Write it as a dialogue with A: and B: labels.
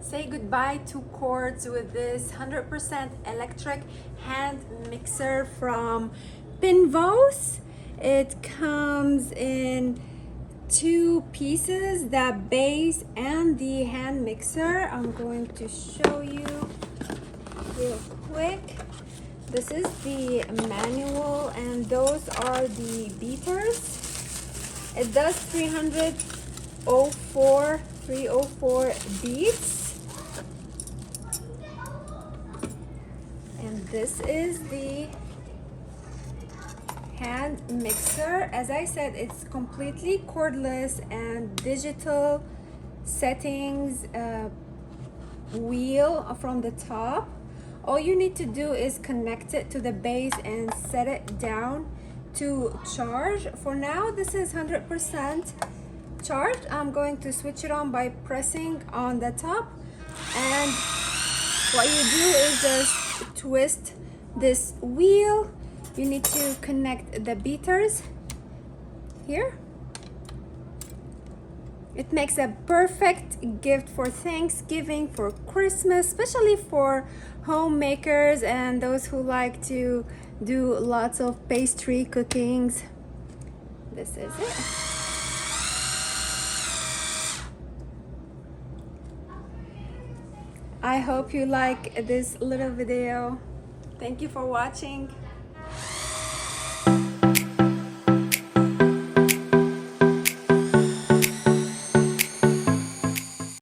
A: say goodbye to cords with this 100% electric hand mixer from PINVOS. It comes in two pieces, the base and the hand mixer. I'm going to show you real quick. This is the manual and those are the beaters. It does 304 beats. And this is the hand mixer. As I said, it's completely cordless and digital settings wheel from the top. All you need to do is connect it to the base and set it down to charge. For now, this is 100% charged. I'm going to switch it on by pressing on the top, and what you do is just twist this wheel. You need to connect the beaters here. It makes a perfect gift for Thanksgiving, for Christmas, especially for homemakers and those who like to do lots of pastry cookings. This is it. I hope you like this little video. Thank you for watching.